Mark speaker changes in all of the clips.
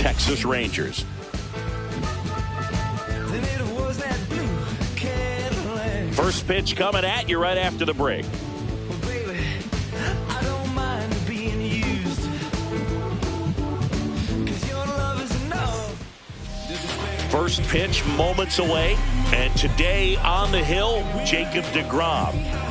Speaker 1: Texas Rangers. First pitch coming at you right after the break. First pitch moments away, and today on the hill, Jacob deGrom.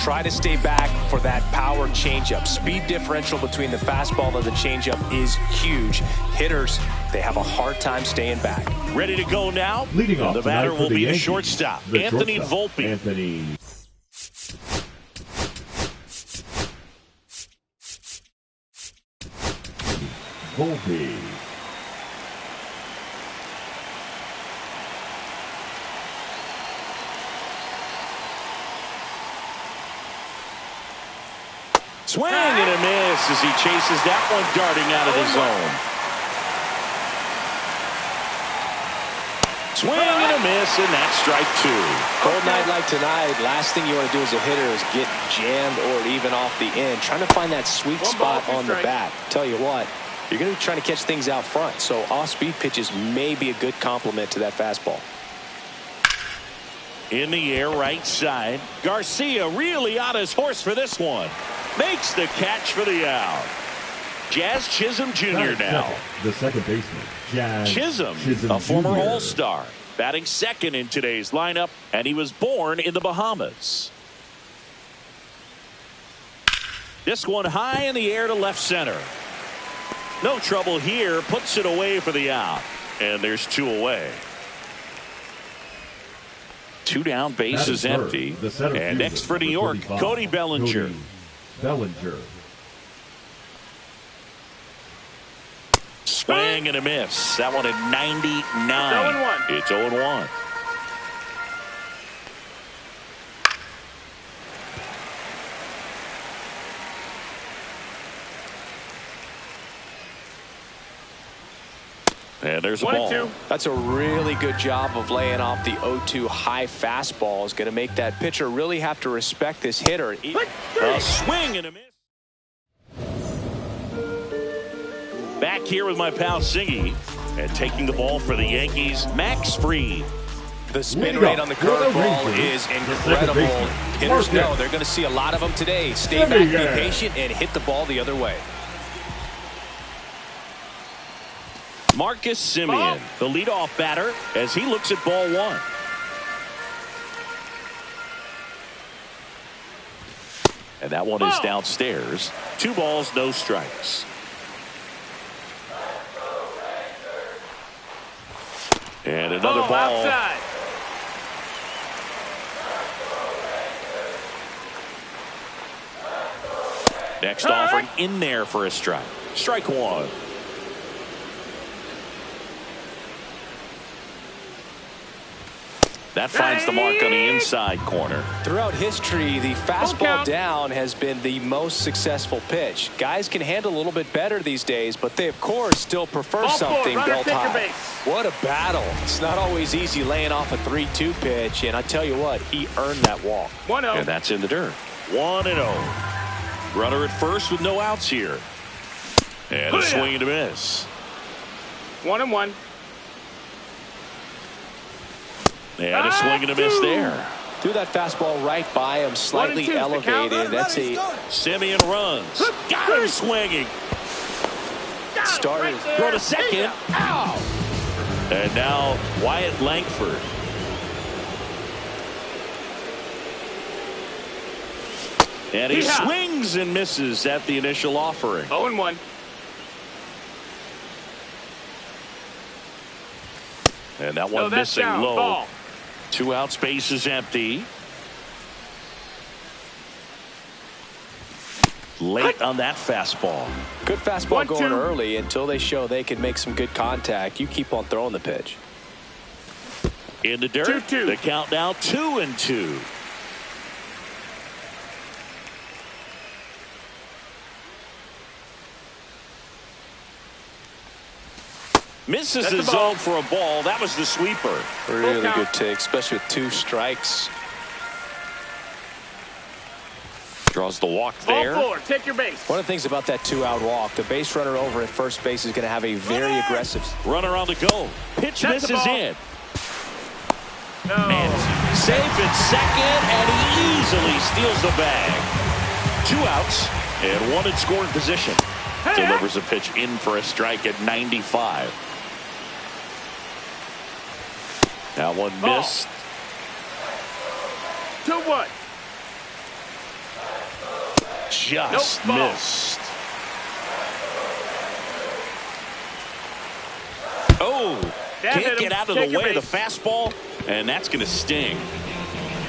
Speaker 2: Try to stay back for that power changeup. Speed differential between the fastball and the changeup is huge. Hitters, they have a hard time staying back.
Speaker 1: Ready to go now.
Speaker 3: Leading off
Speaker 1: the batter will be the
Speaker 3: Yankees,
Speaker 1: shortstop,
Speaker 3: the
Speaker 1: Anthony
Speaker 3: shortstop,
Speaker 1: Volpe.
Speaker 3: Anthony Volpe.
Speaker 1: Swing and a miss as he chases that one darting out of the zone. Swing and a miss, and that's strike two.
Speaker 2: Cold night like tonight, last thing you want to do as a hitter is get jammed or even off the end. Trying to find that sweet spot on the bat. Tell you what, you're going to be trying to catch things out front, so off-speed pitches may be a good complement to that fastball.
Speaker 1: In the air, right side. Garcia really on his horse for this one. Makes the catch for the out. Jazz Chisholm Jr. now.
Speaker 3: The second baseman, Jazz
Speaker 1: Chisholm,
Speaker 3: Chisholm
Speaker 1: a former
Speaker 3: Jr.
Speaker 1: All-Star, batting second in today's lineup, and he was born in the Bahamas. This one high in the air to left center. No trouble here, puts it away for the out, and there's two away. Two down, base is empty, and next for New York, Cody Bellinger.
Speaker 3: Cody Bellinger.
Speaker 1: Swing and a miss. That one at 99. It's 0-1. And there's a ball.
Speaker 2: That's a really good job of laying off the 0-2 high fastball. Is going to make that pitcher really have to respect this hitter.
Speaker 1: A swing and a miss. Back here with my pal Singy, and taking the ball for the Yankees, Max Fried.
Speaker 2: The spin rate on the curveball is incredible. Hitters know they're going to see a lot of them today. Stay back, be patient, and hit the ball the other way.
Speaker 1: Marcus Semien, the leadoff batter, as he looks at ball one. And that one is downstairs. 2 balls, no strikes. And another ball.
Speaker 4: Outside.
Speaker 1: Next offering in there for a strike. Strike one. That finds the mark on the inside corner.
Speaker 2: Throughout history, the fastball down has been the most successful pitch. Guys can handle a little bit better these days, but they, of course, still prefer something belt high. What a battle. It's not always easy laying off a 3-2 pitch, and I tell you what, he earned that walk.
Speaker 4: 1-0.
Speaker 1: And that's in the dirt. 1-0. Runner at first with no outs here. And a swing and a miss.
Speaker 4: 1-1.
Speaker 1: And a swing and a miss there.
Speaker 2: Threw that fastball right by him, slightly elevated. That's a
Speaker 1: Semien runs. Got him swinging.
Speaker 2: started.
Speaker 1: Throw to second. Ow! And now Wyatt Langford. And he swings and misses at the initial offering.
Speaker 4: 0-1.
Speaker 1: And that one missing low.
Speaker 4: Ball.
Speaker 1: 2 outs, base is empty. Late on that fastball.
Speaker 2: Good fastball going early until they show they can make some good contact. You keep on throwing the pitch.
Speaker 1: In the dirt,
Speaker 4: 2-2.
Speaker 1: the count now 2-2. Misses the zone for a ball. That was the sweeper.
Speaker 2: Really good take, especially with 2 strikes.
Speaker 1: Draws the walk there.
Speaker 4: Ball 4, take your base.
Speaker 2: One of the things about that 2-out walk, the base runner over at first base is going to have a very aggressive
Speaker 1: runner on the go. Pitch
Speaker 4: That's
Speaker 1: misses in.
Speaker 4: No.
Speaker 1: And safe at second, and he easily steals the bag. 2 outs and 1 in scoring position. Delivers a pitch in for a strike at 95. That one missed.
Speaker 4: 2-1.
Speaker 1: Just missed. Oh, can't get out of the way of the fastball, and that's going to sting.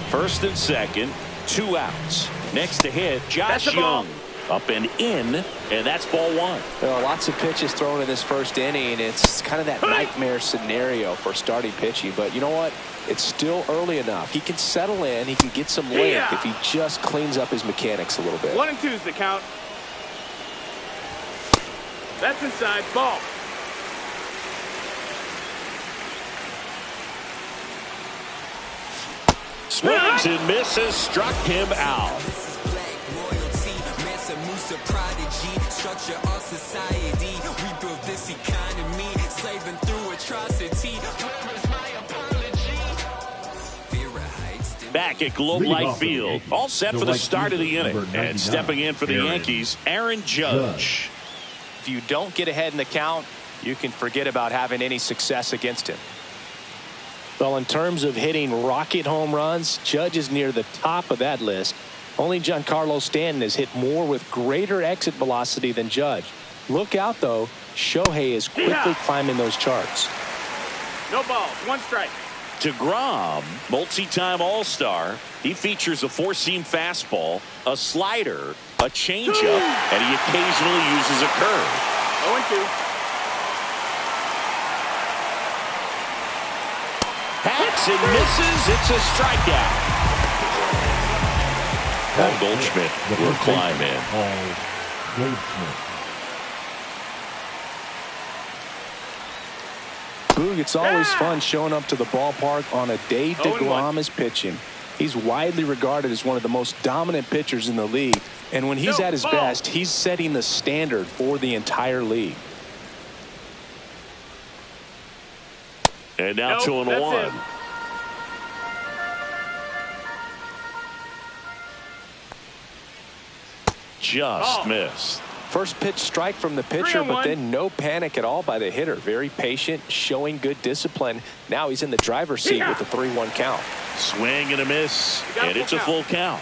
Speaker 1: First and second, 2 outs. Next to hit, Josh Young. Up and in, and that's ball 1.
Speaker 2: There are lots of pitches thrown in this first inning. It's kind of that nightmare scenario for starting pitching. But you know what? It's still early enough. He can settle in. He can get some length if he just cleans up his mechanics a little bit.
Speaker 4: 1 and 2 is the count. That's inside. Ball.
Speaker 1: Swings and misses. Struck him out. Structure our society. We built this economy, slaving through atrocity. Back at Globe Life Field, all set for the start of the inning, and stepping in for the Yankees, Aaron Judge.
Speaker 2: If you don't get ahead in the count, you can forget about having any success against him. Well, in terms of hitting rocket home runs, Judge is near the top of that list. Only Giancarlo Stanton has hit more with greater exit velocity than Judge. Look out, though. Shohei is quickly climbing those charts.
Speaker 4: No balls. 1 strike.
Speaker 1: DeGrom, multi-time All-Star. He features a 4-seam fastball, a slider, a changeup, and he occasionally uses a curve.
Speaker 4: 0 and 2.
Speaker 1: Hacks and misses. It's a strikeout. Paul Goldschmidt will climb in.
Speaker 2: Boog, it's always fun showing up to the ballpark on a day DeGrom is pitching. He's widely regarded as one of the most dominant pitchers in the league. And when he's at his best, he's setting the standard for the entire league.
Speaker 1: And now 2-1. Just missed.
Speaker 2: First pitch strike from the pitcher, but then no panic at all by the hitter. Very patient, showing good discipline. Now he's in the driver's seat with the 3-1 count.
Speaker 1: Swing and a miss, and it's a full count.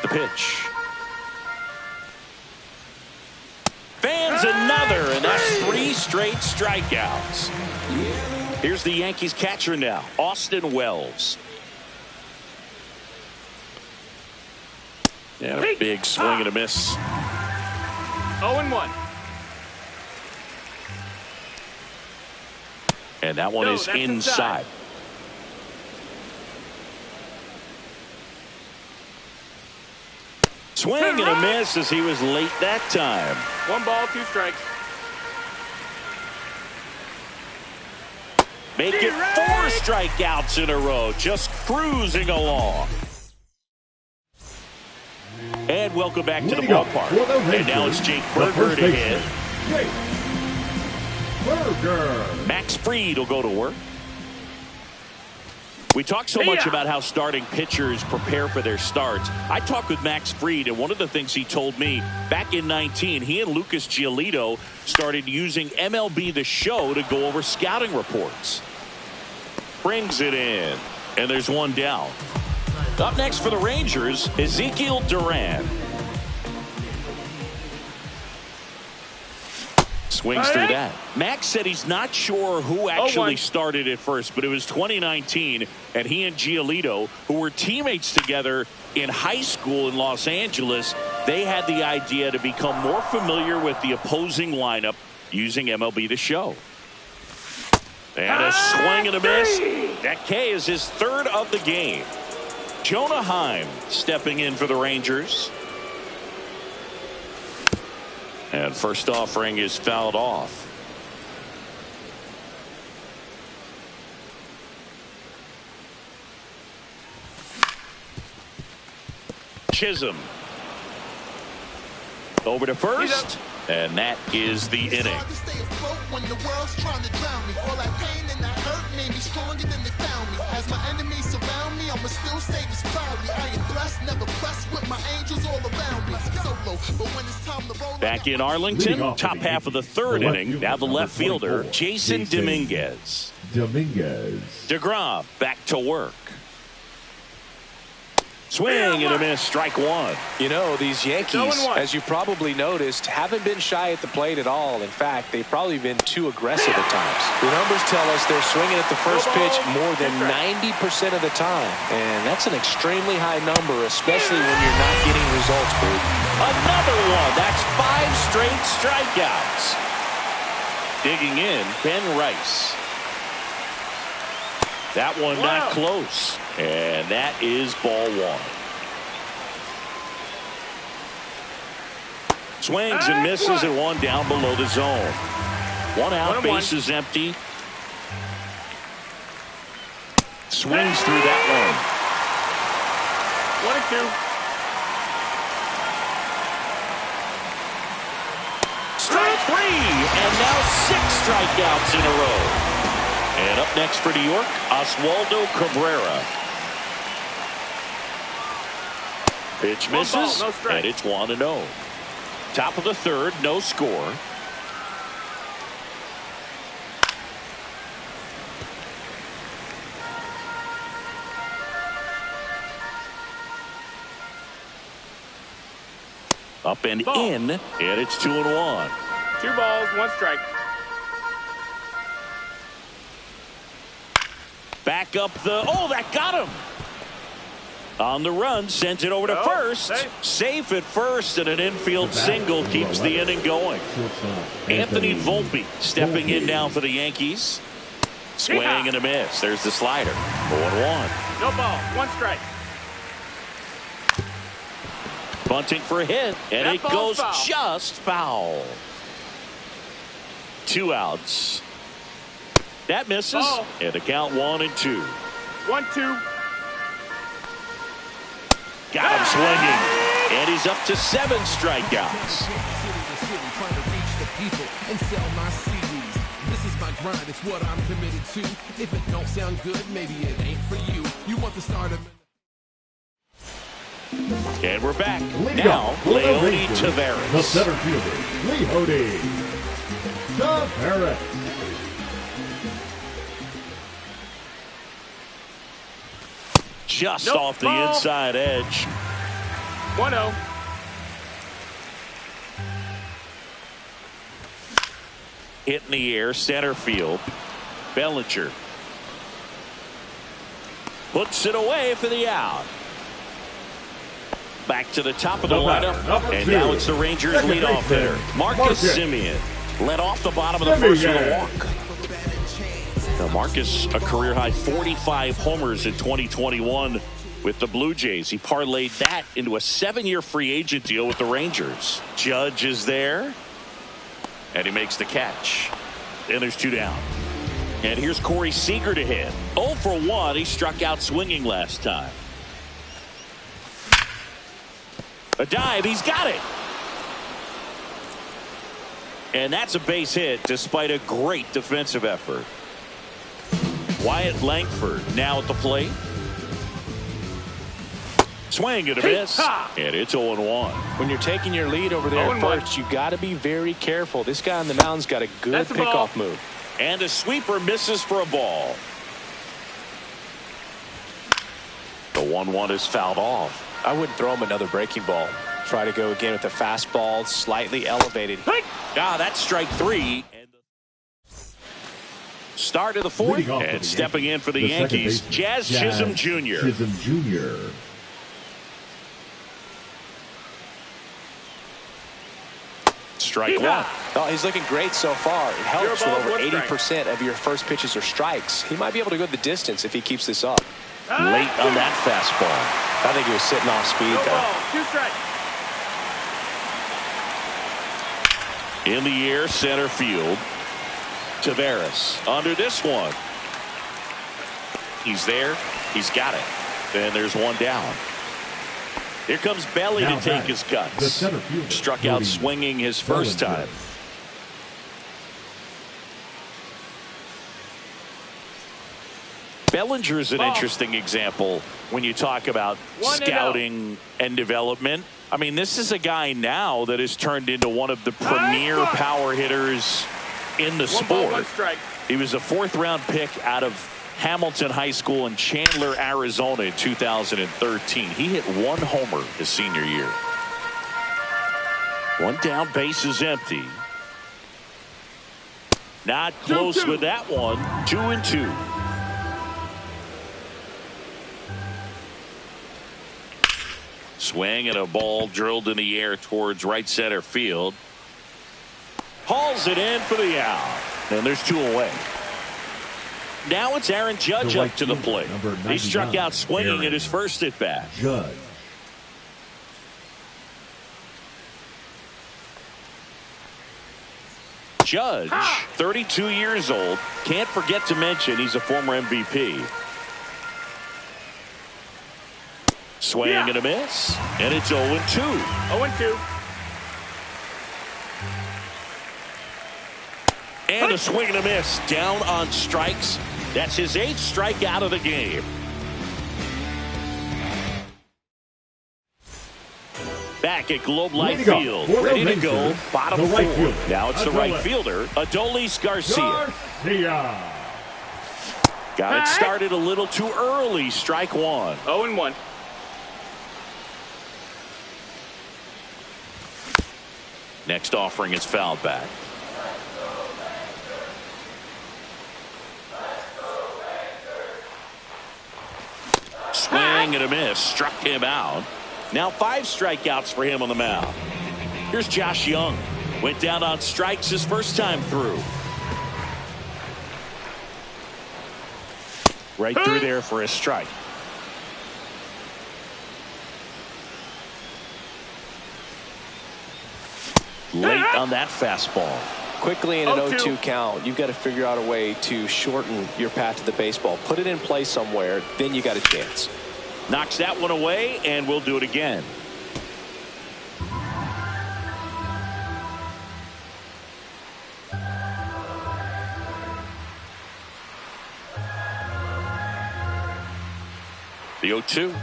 Speaker 1: The pitch. Fans another, and that's 3 straight strikeouts. Here's the Yankees catcher now, Austin Wells. And a big swing and a miss.
Speaker 4: 0 and 1.
Speaker 1: And that one is inside. Swing and a miss as he was late that time.
Speaker 4: 1 ball, 2 strikes.
Speaker 1: Make it 4 strikeouts in a row, just cruising along. And welcome back to the ballpark. And now it's Jake Burger to hit. Max Fried will go to work. We talk so much about how starting pitchers prepare for their starts. I talked with Max Fried, and one of the things he told me back in 19, he and Lucas Giolito started using MLB The Show to go over scouting reports. Brings it in, and there's 1 down. Up next for the Rangers, Ezekiel Duran. Swings through that. Max said he's not sure who actually started at first, but it was 2019, and he and Giolito, who were teammates together in high school in Los Angeles, they had the idea to become more familiar with the opposing lineup using MLB The Show. And a swing and a miss. That K is his 3rd of the game. Jonah Heim stepping in for the Rangers. And first offering is fouled off. Chisholm. Over to first. And that is the inning. Back in Arlington, top half of the third inning. Now the left fielder, Jason Dominguez. DeGrom back to work. Swing and a miss, strike one.
Speaker 2: You know, these Yankees, as you probably noticed, haven't been shy at the plate at all. In fact, they've probably been too aggressive at times. The numbers tell us they're swinging at the first pitch more than 90% of the time. And that's an extremely high number, especially when you're not getting results, Bert.
Speaker 1: Another one. That's 5 straight strikeouts. Digging in, Ben Rice. That one not close. And that is ball one. Swings and misses and one down below the zone. One out, bases empty. Swings through that one.
Speaker 4: 1-2.
Speaker 1: Strike 3, and now 6 strikeouts in a row. And up next for New York, Oswaldo Cabrera. Pitch misses, and it's 1-0. Top of the third, no score. Up and in, and it's 2-1.
Speaker 4: 2 balls, 1 strike.
Speaker 1: Back up the, that got him. On the run, sends it over to first. Safe at first, and an infield single keeps the inning going. Anthony Volpe stepping in now for the Yankees. Swing and a miss. There's the slider. 0-1.
Speaker 4: No ball, 1 strike.
Speaker 1: Bunting for a hit, and it goes just foul. 2 outs. That misses, and the count 1-2.
Speaker 4: 1-2.
Speaker 1: Got him swinging, and he's up to 7 strikeouts.
Speaker 5: This is my grind, it's what I'm committed to. If it don't sound good, maybe it ain't for you. You want the starter.
Speaker 1: And we're back. Now, Leody Taveras.
Speaker 3: The center fielder, Leody Taveras.
Speaker 1: Just off the inside edge.
Speaker 4: 1-0.
Speaker 1: Hit in the air, center field. Bellinger puts it away for the out. Back to the top of the lineup, and now it's the Rangers leadoff hitter, Marcus Semien. Led off the bottom of the first with a walk. Now Marcus, a career-high 45 homers in 2021 with the Blue Jays. He parlayed that into a 7-year free agent deal with the Rangers. Judge is there, and he makes the catch. And there's 2 down. And here's Corey Seager to hit. 0 for 1. He struck out swinging last time. A dive. He's got it. And that's a base hit despite a great defensive effort. Wyatt Langford now at the plate. Swing and a miss. And it's 0-1.
Speaker 2: When you're taking your lead over there at first, you got to be very careful. This guy on the mound's got a good pickoff move.
Speaker 1: And a sweeper misses for a ball. The 1-1 is fouled off.
Speaker 2: I wouldn't throw him another breaking ball. Try to go again with the fastball, slightly elevated.
Speaker 1: That's strike 3. Start of the 4th, and stepping in for the Yankees, Jazz Chisholm Jr. Strike 1.
Speaker 2: Oh, he's looking great so far. It helps when over 80% of your first pitches are strikes. He might be able to go the distance if he keeps this up.
Speaker 1: Late on that fastball.
Speaker 2: I think he was sitting off speed, though.
Speaker 4: 2 strikes.
Speaker 1: In the air, center field. Taveras under this one. He's there. He's got it. And there's 1 down. Here comes Belly
Speaker 3: Now
Speaker 1: to take
Speaker 3: back,
Speaker 1: his
Speaker 3: the
Speaker 1: cuts.
Speaker 3: center fielder,
Speaker 1: Struck out
Speaker 3: Cody
Speaker 1: swinging his first
Speaker 3: Bellinger.
Speaker 1: time. Bellinger is an interesting example when you talk about scouting and development. I mean, this is a guy now that has turned into one of the premier power hitters in the sport. He was a fourth-round pick out of Hamilton High School in Chandler, Arizona in 2013. He hit 1 homer his senior year. 1 down, base is empty. Not close with that one. 2-2. Swing and a ball drilled in the air towards right center field. Hauls it in for the out. And there's 2 away. Now it's Aaron Judge up to the plate. He struck out swinging at his first at bat.
Speaker 3: Judge.
Speaker 1: Judge, 32 years old. Can't forget to mention he's a former MVP. Swing and a miss. And it's 0-2.
Speaker 4: 0-2.
Speaker 1: And a swing and a miss. Down on strikes. That's his 8th strikeout of the game. Back at Globe Life Field. Ready to go. Bottom 4. Now it's the right fielder, Adolis Garcia. Got it started a little too early. Strike 1.
Speaker 4: 0-1.
Speaker 1: Next offering is fouled back. Swing and a miss. Struck him out. Now 5 strikeouts for him on the mound. Here's Josh Young. Went down on strikes his first time through. Right through there for a strike. Late on that fastball.
Speaker 2: Quickly in an 0-2 count, you've got to figure out a way to shorten your path to the baseball. Put it in play somewhere, then you got a chance.
Speaker 1: Knocks that one away, and we'll do it again. The 0-2.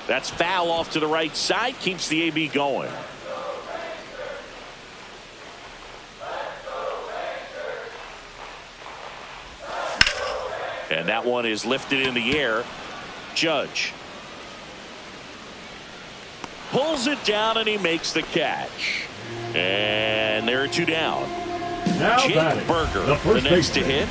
Speaker 1: That's foul off to the right side. Keeps the AB going. And that one is lifted in the air. Judge pulls it down and he makes the catch. And there are 2 down.
Speaker 3: Now
Speaker 1: Jake Berger, the next to hit.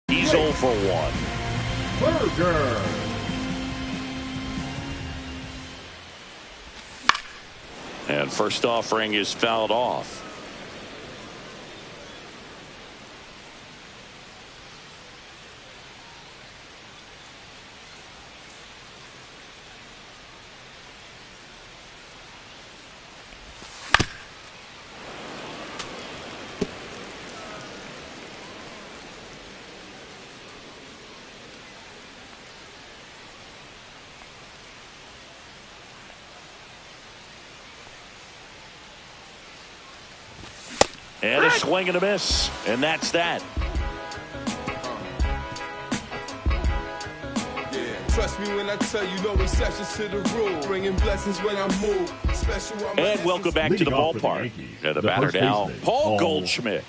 Speaker 1: He's 0 for 1.
Speaker 3: Berger.
Speaker 1: And first offering is fouled off. And a swing and a miss. And that's that.
Speaker 5: Trust me when I tell you, no exceptions to the rule. Bringing blessings when I move. Special.
Speaker 1: And welcome back to the ballpark. And the batter now, Paul Goldschmidt.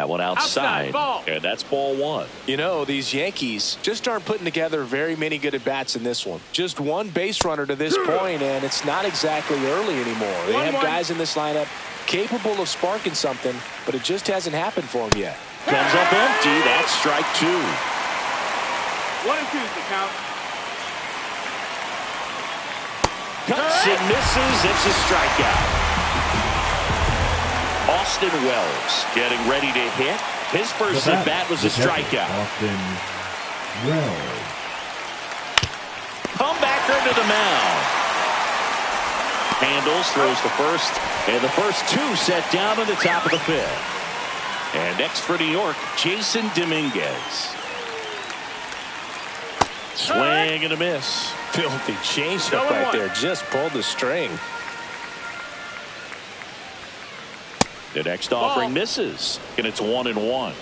Speaker 1: That one outside, and that's ball one.
Speaker 2: You know, these Yankees just aren't putting together very many good at-bats in this one. Just one base runner to this point, and it's not exactly early anymore. They have guys in this lineup capable of sparking something, but it just hasn't happened for them yet.
Speaker 1: Comes up empty. That's strike two.
Speaker 4: 1 and 2 is the count.
Speaker 1: Cuts and misses. It's a strikeout. Austin Wells getting ready to hit. His first at bat was a strikeout.
Speaker 3: Austin Wells.
Speaker 1: Comebacker to the mound. Handles, throws the first, and the first two set down at the top of the fifth. And next for New York, Jason Dominguez. Swing and a miss.
Speaker 2: Filthy changeup right there. Just pulled the string.
Speaker 1: The next offering misses, and it's 1-1.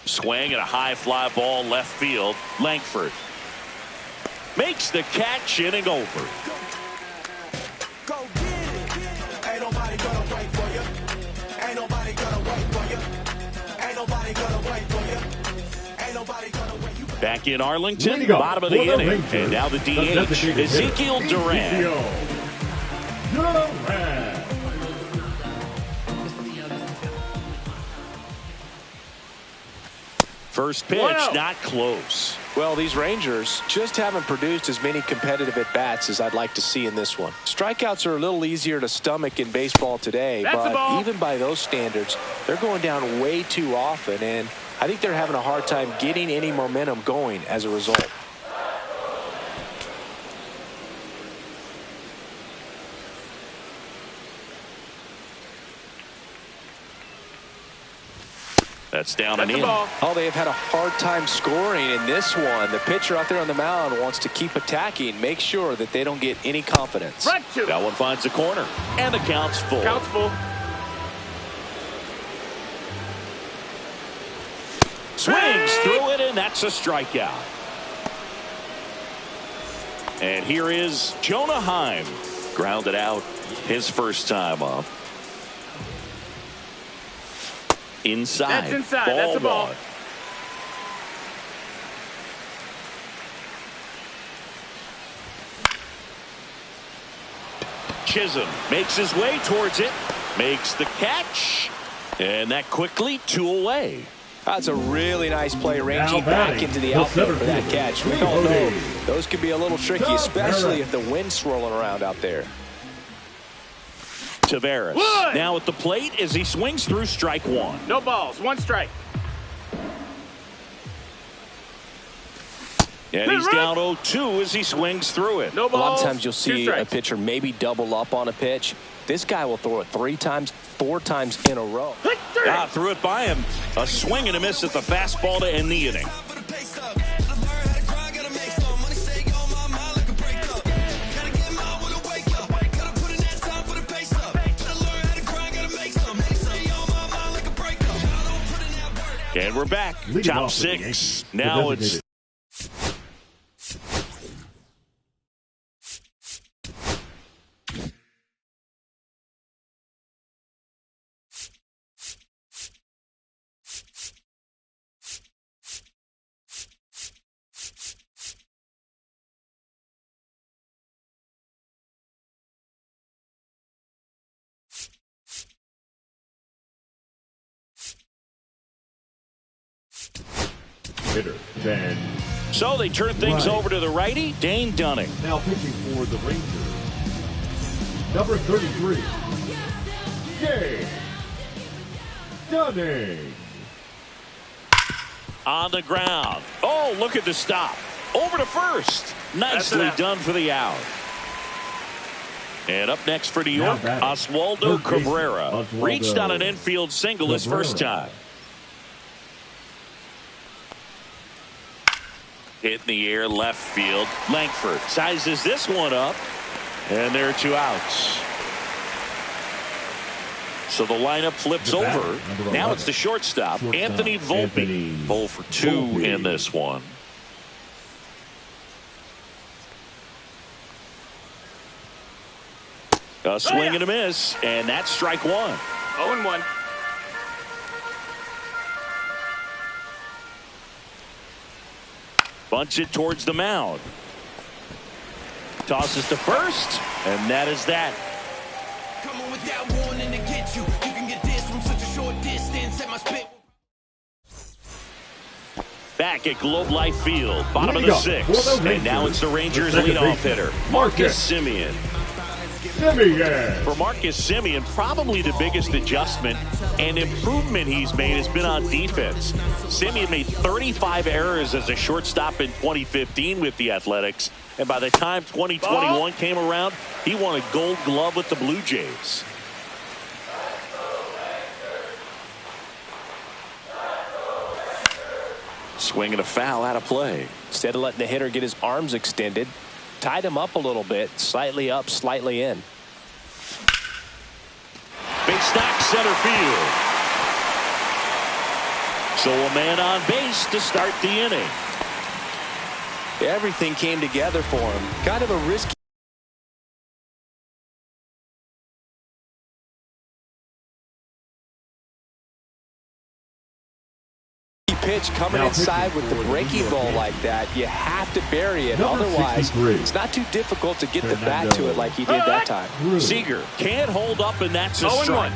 Speaker 1: Swing and a high fly ball left field. Langford makes the catch, inning over.
Speaker 6: Go get it. Ain't nobody gonna wait for you. Ain't nobody gonna wait for you. Ain't nobody gonna wait for you. Ain't nobody gonna wait.
Speaker 1: Back in Arlington, bottom of the inning, and now the DH, Ezekiel Duran. First pitch, not close.
Speaker 2: Well, these Rangers just haven't produced as many competitive at-bats as I'd like to see in this one. Strikeouts are a little easier to stomach in baseball today, but even by those standards, they're going down way too often, and I think they're having a hard time getting any momentum going as a result.
Speaker 1: That's down and in.
Speaker 2: Oh, they have had a hard time scoring in this one. The pitcher out there on the mound wants to keep attacking, make sure that they don't get any confidence.
Speaker 1: That one finds the corner, and the count's full. Swings through it, and that's a strikeout. And here is Jonah Heim. Grounded out his first time up. Inside.
Speaker 4: That's inside. That's a ball.
Speaker 1: One. Chisholm makes his way towards it. Makes the catch. And that quickly 2 away.
Speaker 2: That's a really nice play, ranging back into the outfield for that catch. We all know those can be a little tricky, especially if the wind's swirling around out there.
Speaker 1: Taveras now at the plate as he swings through strike one.
Speaker 4: No balls, 1 strike.
Speaker 1: And he's down 0-2 as he swings through it.
Speaker 4: No balls,
Speaker 2: a lot of times you'll see a pitcher maybe double up on a pitch. This guy will throw it 3 times, 4 times in a row.
Speaker 1: Threw it by him. A swing and a miss at the fastball to end the inning. And we're back. Top 6. Now it's
Speaker 3: hitter 10.
Speaker 1: So they turn things over to the righty, Dane Dunning.
Speaker 3: Now pitching for the Rangers, number 33, Dane Dunning.
Speaker 1: On the ground. Oh, look at the stop. Over to first. Nicely done for the out. And up next for New York, Oswaldo Cabrera. Reached on an infield single his first time. Hit in the air, left field. Langford sizes this one up. And there are 2 outs. So the lineup flips over. Now it's the shortstop, Anthony Volpe. 0 for 2 in this one. A swing and a miss, and that's strike one.
Speaker 4: 0-1.
Speaker 1: Bunts it towards the mound. Tosses to first, and that is that.
Speaker 6: Coming without warning to get you. You can get this from such a short distance at my spit.
Speaker 1: Back at Globe Life Field, bottom of the sixth. And now it's the Rangers leadoff hitter, Marcus Semien. For Marcus Semien, probably the biggest adjustment and improvement he's made has been on defense. Semien made 35 errors as a shortstop in 2015 with the Athletics. And by the time 2021 came around, he won a Gold Glove with the Blue Jays. Swing and a foul out of play.
Speaker 2: Instead of letting the hitter get his arms extended, tied him up a little bit, slightly up, slightly in.
Speaker 1: Big stack center field. So a man on base to start the inning.
Speaker 2: Everything came together for him. Kind of a risky pitch coming inside with the breaking ball like that. You have to bury it. Otherwise, it's not too difficult to get the bat to it like he did that time.
Speaker 1: Seager can't hold up, and that's a strike.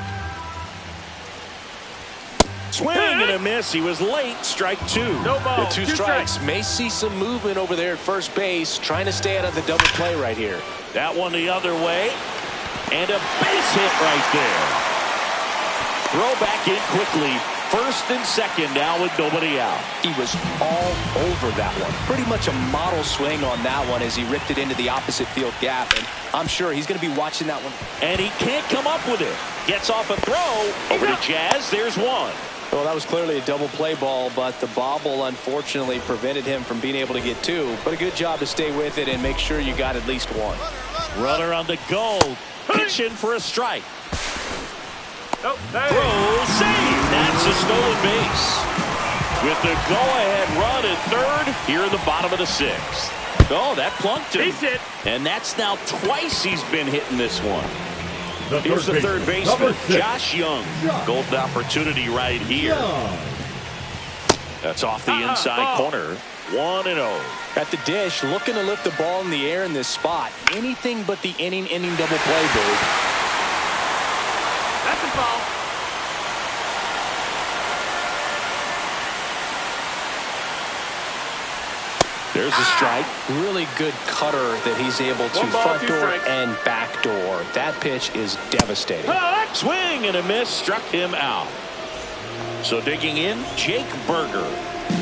Speaker 1: Swing and a miss. He was late. Strike two.
Speaker 4: No ball.
Speaker 2: The two strikes. May see some movement over there at first base. Trying to stay out of the double play right here.
Speaker 1: That one the other way. And a base hit right there. Throw back in quickly. First and second now with nobody out.
Speaker 2: He was all over that one. Pretty much a model swing on that one as he ripped it into the opposite field gap. And I'm sure he's going to be watching that one.
Speaker 1: And he can't come up with it. Gets off a throw. Over to Jazz. There's one.
Speaker 2: Well, that was clearly a double play ball, but the bobble unfortunately prevented him from being able to get two. But a good job to stay with it and make sure you got at least one.
Speaker 1: Runner on the go. Pitching for a strike.
Speaker 4: Oh,
Speaker 1: throw, save. That's a stolen base. With the go-ahead run at third here in the bottom of the sixth. Oh, that plunked him.
Speaker 4: Base hit.
Speaker 1: And that's now twice he's been hitting this one. Here's the third baseman, Josh Young. Golden opportunity right here. That's off the inside corner. 1-0.
Speaker 2: At the dish, looking to lift the ball in the air in this spot. Anything but the inning double play, dude.
Speaker 4: That's a ball.
Speaker 1: There's a strike.
Speaker 2: Really good cutter that he's able to front door and back door. That pitch is devastating.
Speaker 1: Swing and a miss. Struck him out. So digging in, Jake Berger.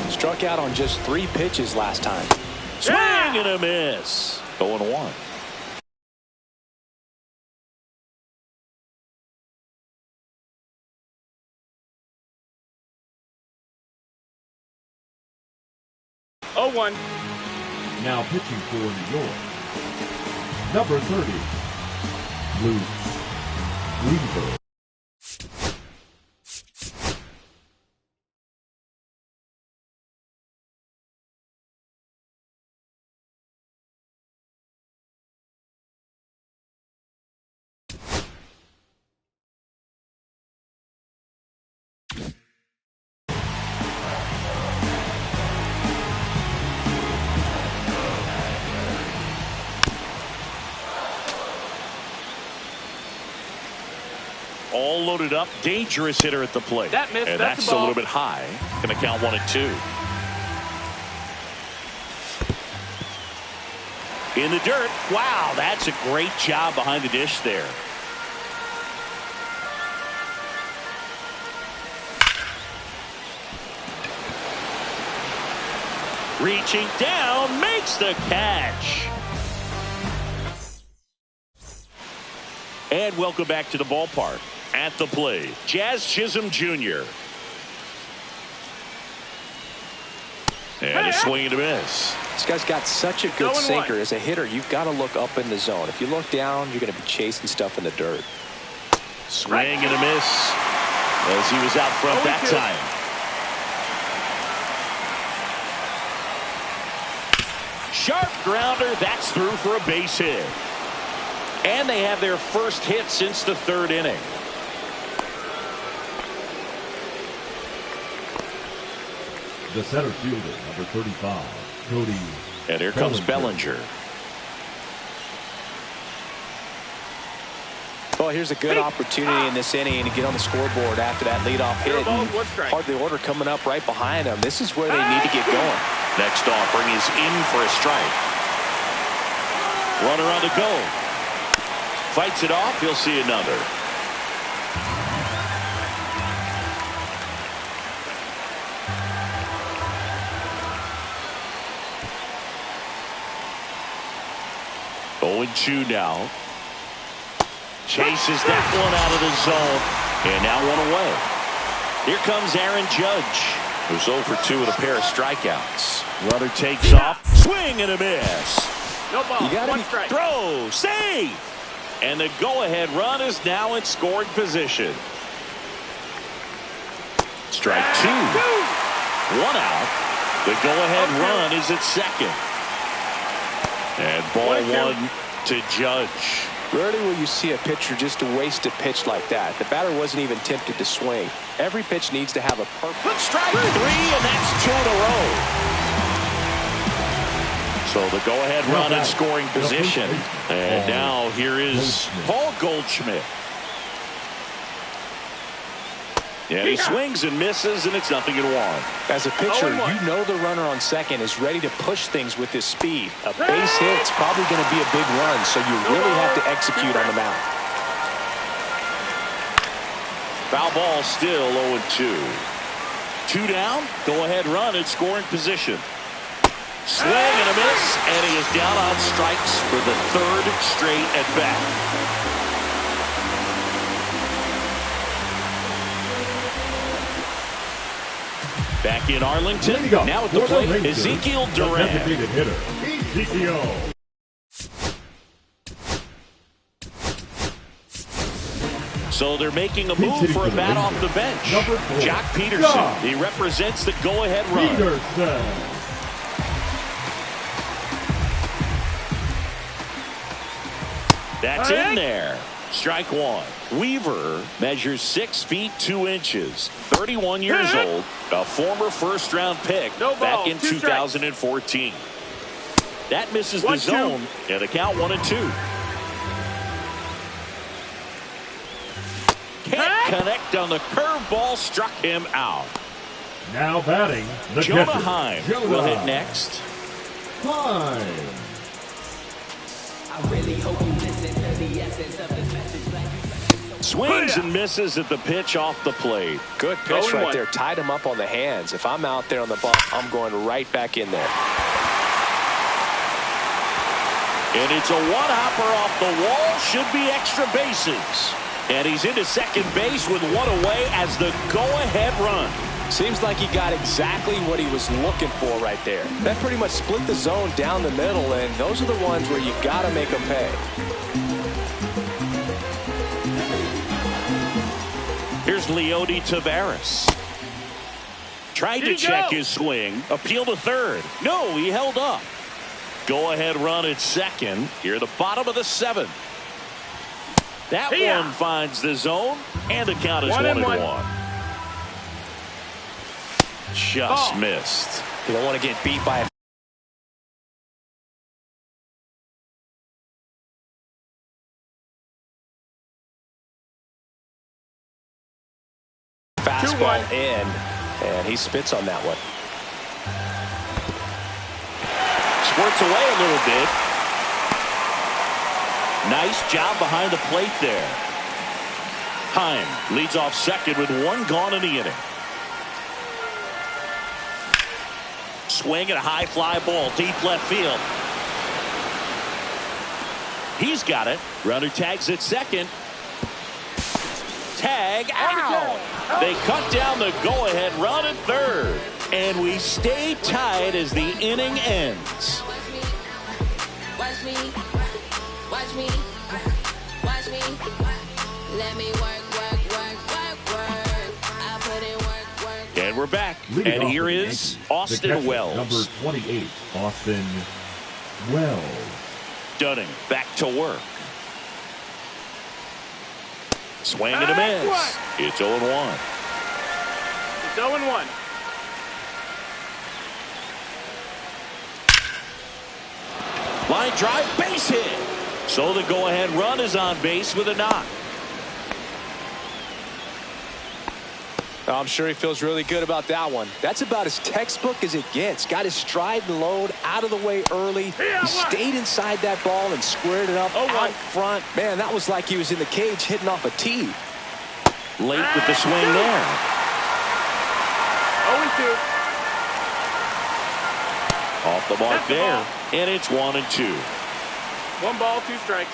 Speaker 2: Struck out on just 3 pitches last time.
Speaker 1: Swing and a miss. 0-1.
Speaker 3: Now pitching for New York, number 30, Luke Greenberg.
Speaker 1: All loaded up, dangerous hitter at the plate.
Speaker 4: That missed.
Speaker 1: And
Speaker 4: that's
Speaker 1: a little bit high. Going to count 1-2. In the dirt. Wow, that's a great job behind the dish there. Reaching down, makes the catch. And welcome back to the ballpark. At the plate, Jazz Chisholm Jr. And a swing and a miss.
Speaker 2: This guy's got such a good sinker. As a hitter, you've got to look up in the zone. If you look down, you're going to be chasing stuff in the dirt.
Speaker 1: Swing and a miss as he was out front that time. Sharp grounder. That's through for a base hit. And they have their first hit since the third inning.
Speaker 3: The center fielder, number 35, Cody.
Speaker 1: And here comes Bellinger.
Speaker 2: Well, here's a good opportunity in this inning to get on the scoreboard after that leadoff hit. Hardly order coming up right behind them. This is where they need to get going.
Speaker 1: Next offering is in for a strike. Runner on the go. Fights it off. He'll see another. Oh, 0-2 now. Chases that one out of the zone. And now one away. Here comes Aaron Judge, who's 0 for 2 with a pair of strikeouts. Runner takes off. Swing and a miss.
Speaker 4: No ball.
Speaker 2: You gotta
Speaker 4: One strike.
Speaker 1: Throw. Save. And the go-ahead run is now in scoring position. Strike 2. 1 out. The go-ahead run is at second. And ball 1 to Judge.
Speaker 2: Rarely will you see a pitcher just waste a pitch like that. The batter wasn't even tempted to swing. Every pitch needs to have a perfect
Speaker 1: Strike 3, and that's 2 in a row. So the go-ahead run in scoring position. And now here is Paul Goldschmidt. And he swings and misses, and it's 0-1.
Speaker 2: As a pitcher, you know the runner on second is ready to push things with his speed. A base hit's probably going to be a big run, so you really have to execute on the mound.
Speaker 1: Foul ball still 0-2. 2 down, go-ahead run in scoring position. Swing and a miss, and he is down on strikes for the third straight at bat. Back in Arlington, now at the plate, Ezekiel Duran.
Speaker 3: Hitter, Ezekiel.
Speaker 1: So they're making a move for a bat off the bench. Jock Peterson, he represents the go-ahead run.
Speaker 3: Peterson.
Speaker 1: That's in there. Strike 1. Weaver measures 6 feet 2 inches, 31 years old, a former first-round pick back in 2014. That misses the zone, and the count 1-2. Can't connect on the curveball, struck him out.
Speaker 3: Now batting, the
Speaker 1: Jonah
Speaker 3: catcher,
Speaker 1: Heim
Speaker 3: Jonah
Speaker 1: will hit next.
Speaker 3: Heim.
Speaker 7: I really hope you listen to the essence of this message.
Speaker 1: Swings and misses at the pitch off the plate.
Speaker 2: Good pitch right there. Tied him up on the hands. If I'm out there on the bump, I'm going right back in there.
Speaker 1: And it's a one-hopper off the wall. Should be extra bases. And he's into second base with 1 away as the go-ahead run.
Speaker 2: Seems like he got exactly what he was looking for right there. That pretty much split the zone down the middle, and those are the ones where you got to make them pay.
Speaker 1: Here's Leody Taveras. Tried to check his swing. Appeal to third. No, he held up. Go-ahead run at second. Here, the bottom of the 7th. That one finds the zone, and the count is 1-1. Just missed.
Speaker 2: You don't want to get beat by a fastball in, and he spits on that one.
Speaker 1: Squirts away a little bit. Nice job behind the plate there. Heim leads off second with 1 gone in the inning. Swing and a high fly ball deep left field. He's got it. Runner tags at second. Tag out. They cut down the go-ahead run at third. And we stay tied as the inning ends.
Speaker 8: Watch me, watch me, watch me. Let me work. I put in work.
Speaker 1: And we're back.
Speaker 3: Leading
Speaker 1: and here is Austin
Speaker 3: catcher,
Speaker 1: Wells.
Speaker 3: Number 28, Austin Wells.
Speaker 1: Dunning back to work. Swing and a miss. It's 0-1.
Speaker 4: It's 0-1.
Speaker 1: Line drive, base hit. So the go-ahead run is on base with a knock.
Speaker 2: I'm sure he feels really good about that one. That's about as textbook as it gets. Got his stride and load out of the way early. He stayed inside that ball and squared it up out front. Man, that was like he was in the cage hitting off a tee.
Speaker 1: Late with the swing there.
Speaker 4: 0-2.
Speaker 1: Off the mark there. And it's 1-2.
Speaker 4: 1 ball, 2 strikes.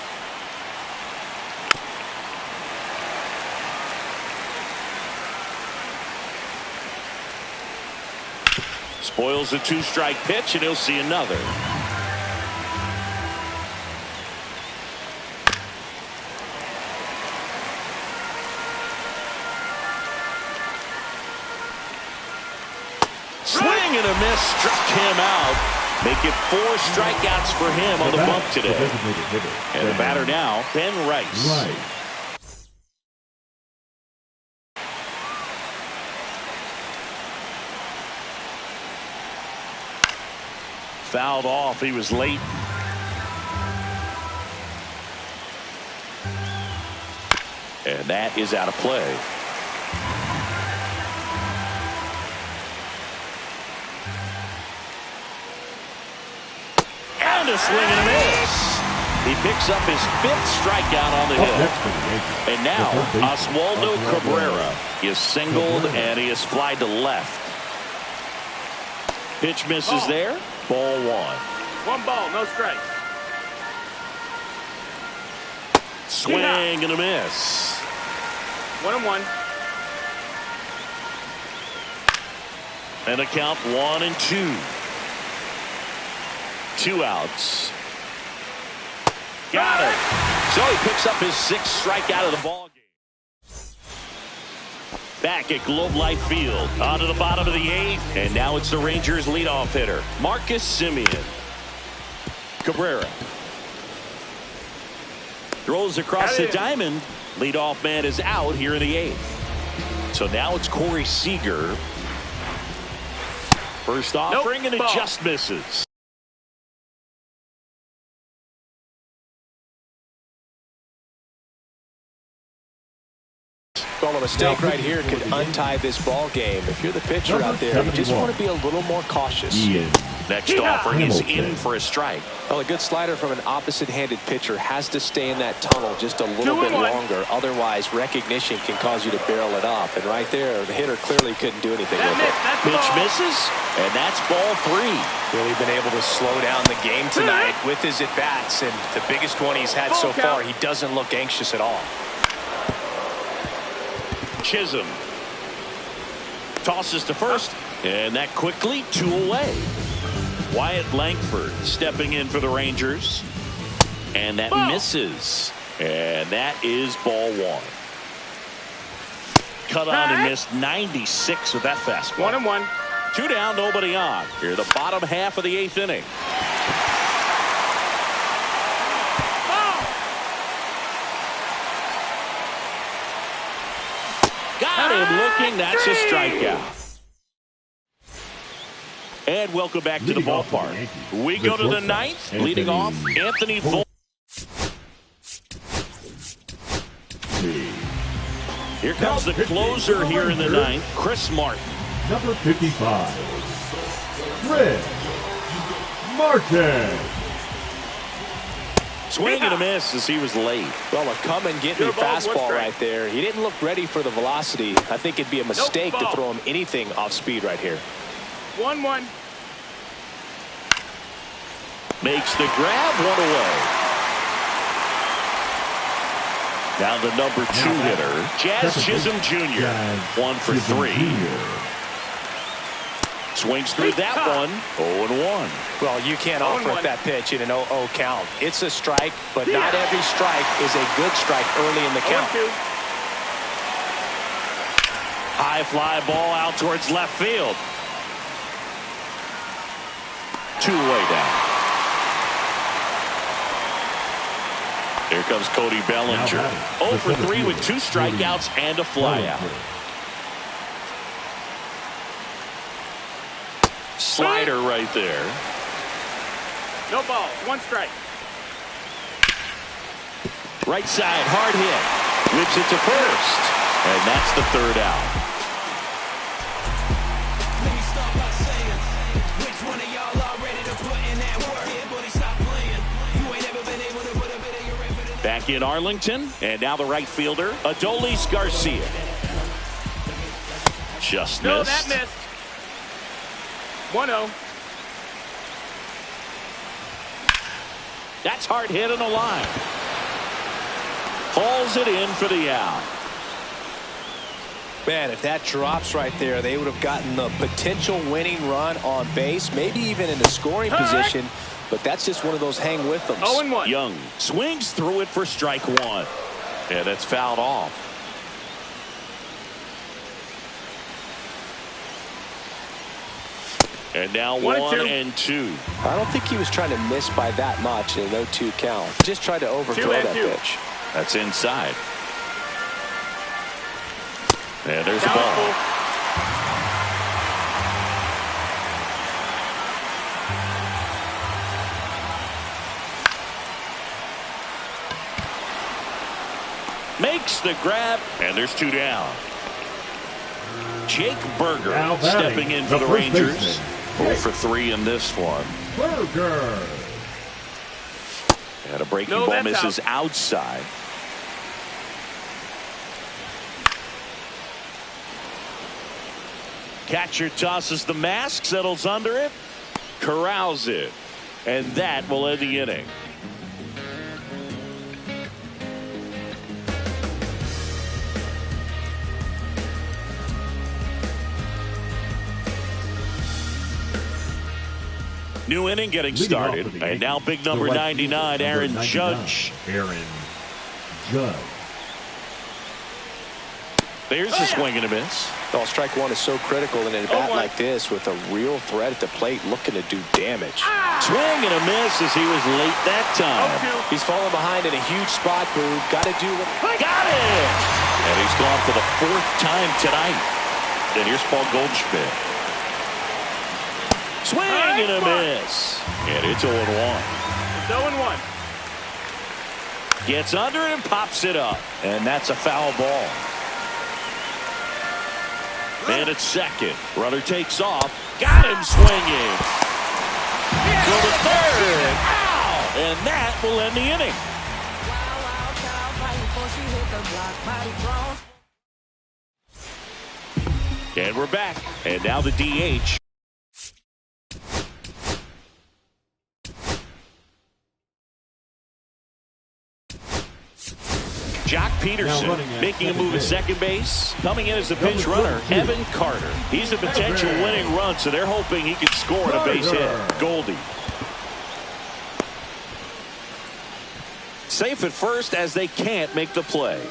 Speaker 1: Spoils a 2-strike pitch, and he'll see another. Swing and a miss, struck him out. Make it 4 strikeouts for him on the bump today. And the batter now, Ben Rice. Fouled off. He was late. And that is out of play. And a swing and a miss. He picks up his 5th strikeout on the hill. And now Oswaldo Cabrera is singled and he is flied to left. Pitch misses there. Ball 1.
Speaker 4: 1 ball, no strikes.
Speaker 1: Swing and a miss.
Speaker 4: 1-1.
Speaker 1: And a count 1-2. 2 outs. Got it. So he picks up his 6th strikeout of the ball game. Back at Globe Life Field, on to the bottom of the 8th, and now it's the Rangers' leadoff hitter, Marcus Semien. Cabrera throws across the diamond. Leadoff man is out here in the 8th. So now it's Corey Seager. First offering, and it just misses.
Speaker 2: Well, a mistake right here could untie this ball game. If you're the pitcher out there, you just want to be a little more cautious.
Speaker 1: Next offering is in for a strike.
Speaker 2: Well, a good slider from an opposite-handed pitcher has to stay in that tunnel just a little bit longer. Otherwise, recognition can cause you to barrel it up. And right there, the hitter clearly couldn't do anything with it.
Speaker 1: Pitch misses, and that's ball 3.
Speaker 2: Really been able to slow down the game tonight with his at-bats. And the biggest one he's had so far, he doesn't look anxious at all.
Speaker 1: Chisholm tosses to first, and that quickly 2 away. Wyatt Langford stepping in for the Rangers, and that misses, and that is ball 1. Cut on and missed 96 with that fastball.
Speaker 4: 1-1.
Speaker 1: 2 down, nobody on. Here, the bottom half of the 8th inning. Got him looking. That's a strikeout. And welcome back to the ballpark. We go to the 9th. Leading off, Anthony Volpe. Here comes the closer here in the 9th, Chris Martin.
Speaker 3: Number 55, Chris Martin.
Speaker 1: Swing and a miss as he was late.
Speaker 2: Well, a come-and-get-me fastball right there. He didn't look ready for the velocity. I think it'd be a mistake to throw him anything off speed right here.
Speaker 4: 1-1.
Speaker 1: Makes the grab, 1 away. Now the number 2 hitter, Jazz Chisholm Jr. 1 for 3. Swings through that one, 0-1.
Speaker 2: Well, you can't offer it that pitch in an 0-0 count. It's a strike, but not every strike is a good strike early in the count.
Speaker 1: High fly ball out towards left field. 2 away down. Here comes Cody Bellinger. 0 for 3 with 2 strikeouts and a flyout. Slider right there.
Speaker 4: No ball. 1 strike.
Speaker 1: Right side, hard hit. Whips it to first. And that's the 3rd out.
Speaker 6: Let me start by saying, which one of y'all are ready to put in that work? Yeah, buddy, stop playing. You ain't ever been able to put a bit of your effort in.
Speaker 1: Back in Arlington, and now the right fielder, Adolis Garcia. Just
Speaker 4: No,
Speaker 1: missed.
Speaker 4: that missed. 1-0.
Speaker 1: That's hard hit on the line. Hauls it in for the out.
Speaker 2: Man, if that drops right there, they would have gotten the potential winning run on base, maybe even in a scoring position, but that's just one of those hang with them.
Speaker 4: 0-1.
Speaker 1: Young swings through it for strike 1. And it's fouled off. And now 1 and 2.
Speaker 2: I don't think he was trying to miss by that much in an 0-2 count. Just tried to overthrow that pitch.
Speaker 1: That's inside. And there's the ball. Makes the grab, and there's 2 down. Jake Berger stepping in for the Rangers. 0 for 3 in this one.
Speaker 3: Berger.
Speaker 1: And a breaking ball misses outside. Catcher tosses the mask, settles under it, corrals it, and that will end the inning. New inning getting started, and now big number 99, Aaron Judge.
Speaker 3: Aaron Judge.
Speaker 1: There's a swing and a miss.
Speaker 2: Well, strike 1 is so critical in a bat like this with a real threat at the plate looking to do damage.
Speaker 1: Swing and a miss as he was late that time.
Speaker 2: He's falling behind in a huge spot, Boo. Got to do what...
Speaker 1: Got it! And he's gone for the 4th time tonight. And here's Paul Goldschmidt. Swing and a miss. And it's 0-1.
Speaker 4: It's 0-1.
Speaker 1: Gets under it and pops it up. And that's a foul ball. And it's second. Runner takes off. Got him swinging. Go to third. Ow! And that will end the inning. And we're back. And now the DH. Jock Peterson making a move at second base. Coming in as the pinch runner, Evan Carter. He's a potential winning run, so they're hoping he can score on a base hit. Goldie. Safe at first as they can't make the play.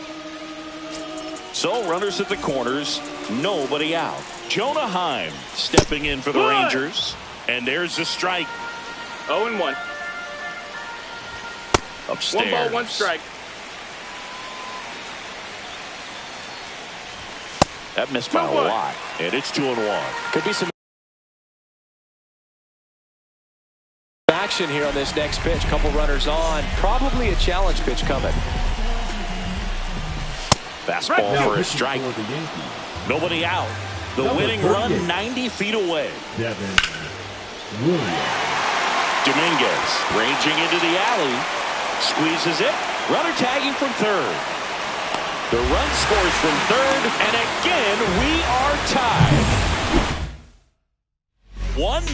Speaker 1: So runners at the corners, nobody out. Jonah Heim stepping in for the Rangers. And there's the strike.
Speaker 4: 0-1.
Speaker 1: Upstairs.
Speaker 4: 1 ball, 1 strike.
Speaker 1: That missed by a lot. And it's 2-1.
Speaker 2: Could be some action here on this next pitch. Couple runners on. Probably a challenge pitch coming.
Speaker 1: Fastball for a strike. Nobody out. The winning run 90 feet away.
Speaker 3: Devin Williams.
Speaker 1: Dominguez ranging into the alley. Squeezes it. Runner tagging from third. The run scores from third, and again, we are tied. 1-0.